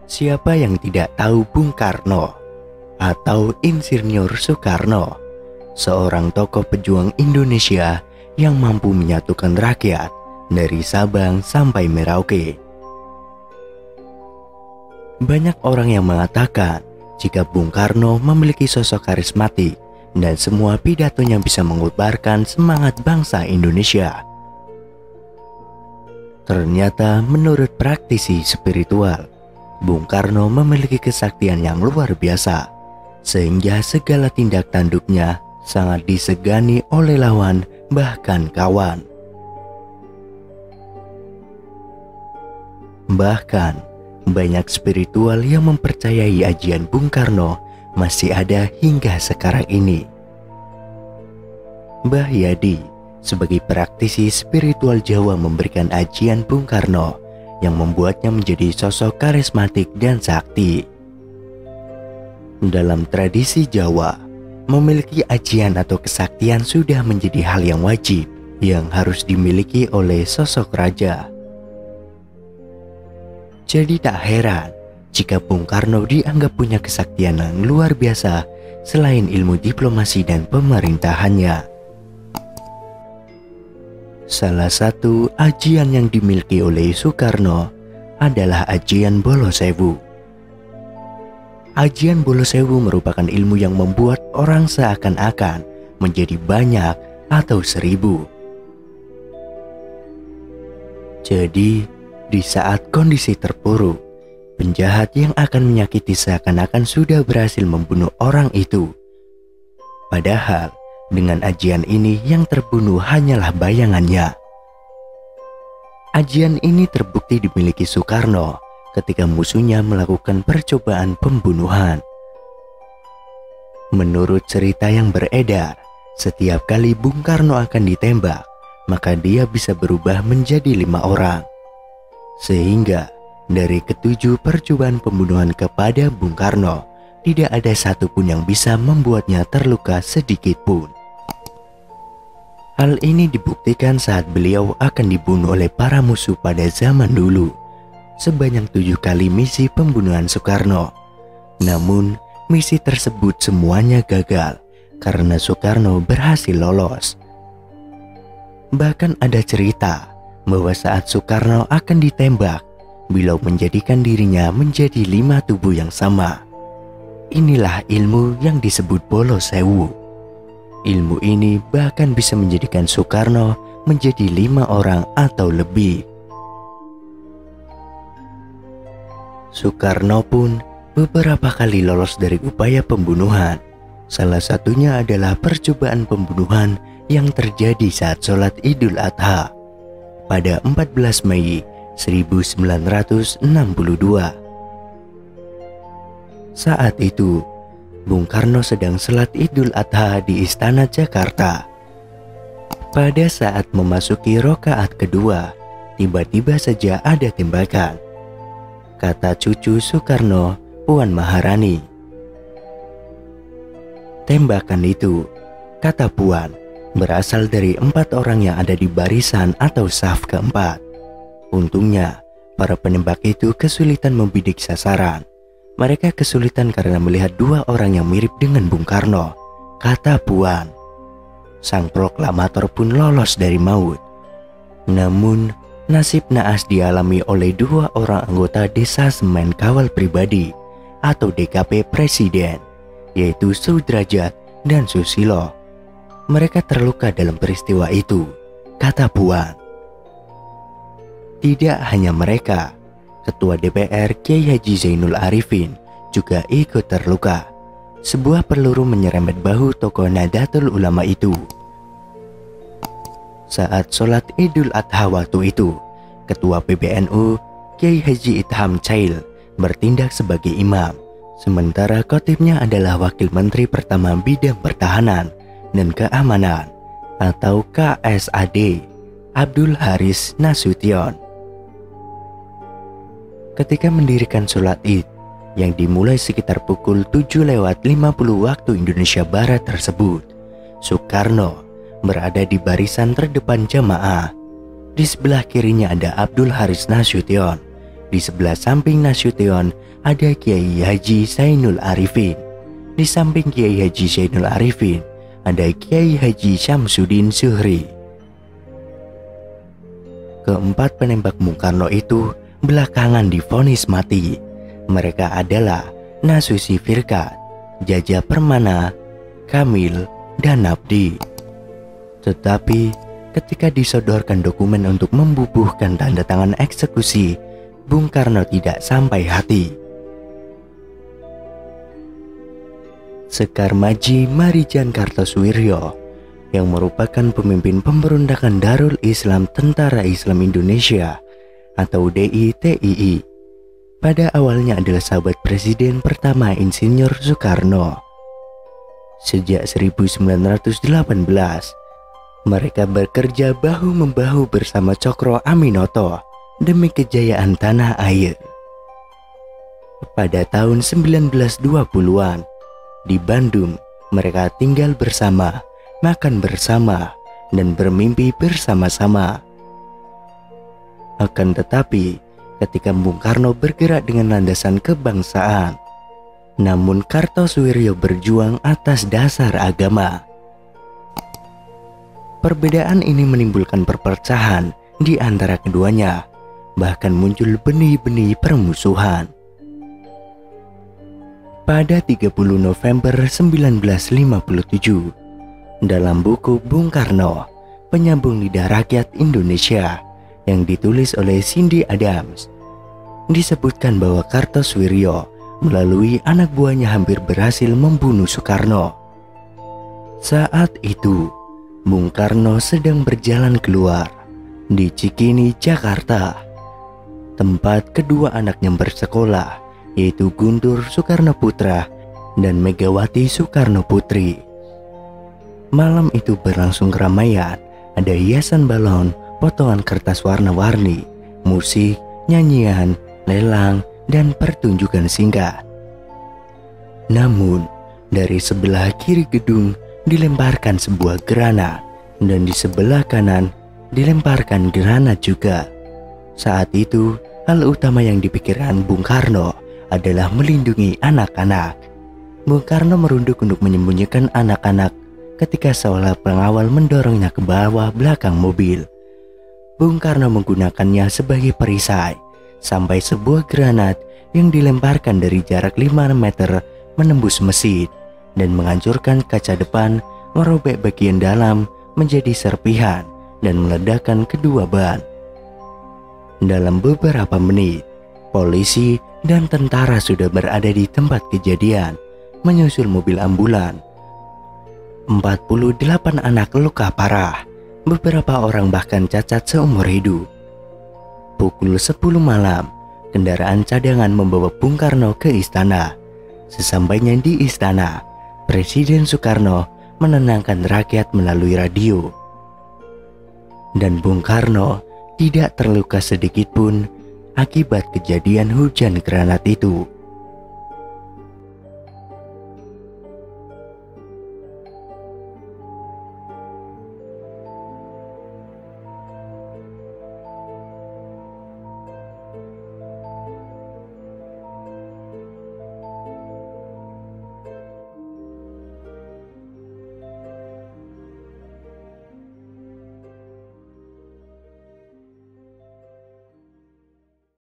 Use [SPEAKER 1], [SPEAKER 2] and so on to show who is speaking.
[SPEAKER 1] Siapa yang tidak tahu Bung Karno atau Insinyur Soekarno, seorang tokoh pejuang Indonesia yang mampu menyatukan rakyat dari Sabang sampai Merauke. Banyak orang yang mengatakan jika Bung Karno memiliki sosok karismatik dan semua pidatonya bisa mengubarkan semangat bangsa Indonesia. Ternyata menurut praktisi spiritual, Bung Karno memiliki kesaktian yang luar biasa, sehingga segala tindak tanduknya sangat disegani oleh lawan bahkan kawan. Bahkan banyak spiritual yang mempercayai ajian Bung Karno masih ada hingga sekarang ini. Mbah Yadi sebagai praktisi spiritual Jawa memberikan ajian Bung Karno yang membuatnya menjadi sosok karismatik dan sakti. Dalam tradisi Jawa, memiliki ajian atau kesaktian sudah menjadi hal yang wajib yang harus dimiliki oleh sosok raja. Jadi tak heran jika Bung Karno dianggap punya kesaktian yang luar biasa selain ilmu diplomasi dan pemerintahannya. Salah satu ajian yang dimiliki oleh Soekarno adalah ajian Bolo Sewu. Ajian Bolo Sewu merupakan ilmu yang membuat orang seakan-akan menjadi banyak atau 1000. Jadi, di saat kondisi terpuruk, penjahat yang akan menyakiti seakan-akan sudah berhasil membunuh orang itu. Padahal, dengan ajian ini yang terbunuh hanyalah bayangannya. Ajian ini terbukti dimiliki Soekarno ketika musuhnya melakukan percobaan pembunuhan. Menurut cerita yang beredar, setiap kali Bung Karno akan ditembak, maka dia bisa berubah menjadi 5 orang. Sehingga dari ke-7 percobaan pembunuhan kepada Bung Karno, tidak ada satupun yang bisa membuatnya terluka sedikit pun. Hal ini dibuktikan saat beliau akan dibunuh oleh para musuh pada zaman dulu, sebanyak 7 kali misi pembunuhan Soekarno. Namun, misi tersebut semuanya gagal karena Soekarno berhasil lolos. Bahkan ada cerita bahwa saat Soekarno akan ditembak, beliau menjadikan dirinya menjadi 5 tubuh yang sama. Inilah ilmu yang disebut Bolo Sewu. Ilmu ini bahkan bisa menjadikan Soekarno menjadi 5 orang atau lebih. Soekarno pun beberapa kali lolos dari upaya pembunuhan. Salah satunya adalah percobaan pembunuhan yang terjadi saat sholat Idul Adha pada 14 Mei 1962. Saat itu, Bung Karno sedang sholat Idul Adha di Istana Jakarta. Pada saat memasuki rakaat kedua, tiba-tiba saja ada tembakan, kata cucu Soekarno, Puan Maharani. Tembakan itu, kata Puan, berasal dari 4 orang yang ada di barisan atau saf keempat. Untungnya, para penembak itu kesulitan membidik sasaran. Mereka kesulitan karena melihat 2 orang yang mirip dengan Bung Karno, kata Puan. Sang proklamator pun lolos dari maut. Namun, nasib naas dialami oleh 2 orang anggota Desasemen Kawal Pribadi atau DKP Presiden, yaitu Sudrajat dan Susilo. Mereka terluka dalam peristiwa itu, kata Puan. Tidak hanya mereka, Ketua DPR Kiai Haji Zainul Arifin juga ikut terluka. Sebuah peluru menyerempet bahu tokoh Nahdlatul Ulama itu. Saat sholat Idul Adha waktu itu, Ketua PBNU Kiai Haji Itham Cail bertindak sebagai imam, sementara khotibnya adalah Wakil Menteri Pertama Bidang Pertahanan dan Keamanan atau KSAD, Abdul Haris Nasution. Ketika mendirikan sholat Id yang dimulai sekitar pukul 7:50 waktu Indonesia Barat tersebut, Soekarno berada di barisan terdepan jamaah. Di sebelah kirinya ada Abdul Haris Nasution Di sebelah samping Nasution ada Kiai Haji Zainul Arifin. Di samping Kiai Haji Zainul Arifin ada Kiai Haji Syamsuddin Zuhri. Keempat penembak Bung Karno itu belakangan divonis mati. Mereka adalah Nasusi Firkat, Jaja Permana, Kamil, dan Abdi. Tetapi ketika disodorkan dokumen untuk membubuhkan tanda tangan eksekusi, Bung Karno tidak sampai hati. Sekar Maji Marijan Kartosuwiryo yang merupakan pemimpin pemberontakan Darul Islam Tentara Islam Indonesia atau DITII, pada awalnya adalah sahabat Presiden pertama Insinyur Soekarno. Sejak 1918, mereka bekerja bahu-membahu bersama Cokro Aminoto demi kejayaan tanah air. Pada tahun 1920-an, di Bandung, mereka tinggal bersama, makan bersama, dan bermimpi bersama-sama. Akan tetapi, ketika Bung Karno bergerak dengan landasan kebangsaan, namun Kartosuwiryo berjuang atas dasar agama. Perbedaan ini menimbulkan perpecahan di antara keduanya, bahkan muncul benih-benih permusuhan. Pada 30 November 1957, dalam buku Bung Karno, Penyambung Lidah Rakyat Indonesia yang ditulis oleh Cindy Adams, disebutkan bahwa Kartosuwiryo melalui anak buahnya hampir berhasil membunuh Soekarno. Saat itu, Bung Karno sedang berjalan keluar di Cikini, Jakarta, tempat kedua anaknya bersekolah, yaitu Guntur Soekarno Putra dan Megawati Soekarno Putri. Malam itu berlangsung keramaian, ada hiasan balon, potongan kertas warna-warni, musik, nyanyian, lelang, dan pertunjukan singkat. Namun, dari sebelah kiri gedung dilemparkan sebuah granat, dan di sebelah kanan dilemparkan granat juga. Saat itu, hal utama yang dipikirkan Bung Karno adalah melindungi anak-anak. Bung Karno merunduk untuk menyembunyikan anak-anak ketika seolah pengawal mendorongnya ke bawah belakang mobil. Bung Karno menggunakannya sebagai perisai sampai sebuah granat yang dilemparkan dari jarak 5 meter menembus mesin dan menghancurkan kaca depan, merobek bagian dalam menjadi serpihan dan meledakkan kedua ban. Dalam beberapa menit, polisi dan tentara sudah berada di tempat kejadian menyusul mobil ambulan. 48 anak luka parah, beberapa orang bahkan cacat seumur hidup. Pukul 10 malam, kendaraan cadangan membawa Bung Karno ke istana. Sesampainya di istana, Presiden Soekarno menenangkan rakyat melalui radio. Dan Bung Karno tidak terluka sedikit pun akibat kejadian hujan granat itu.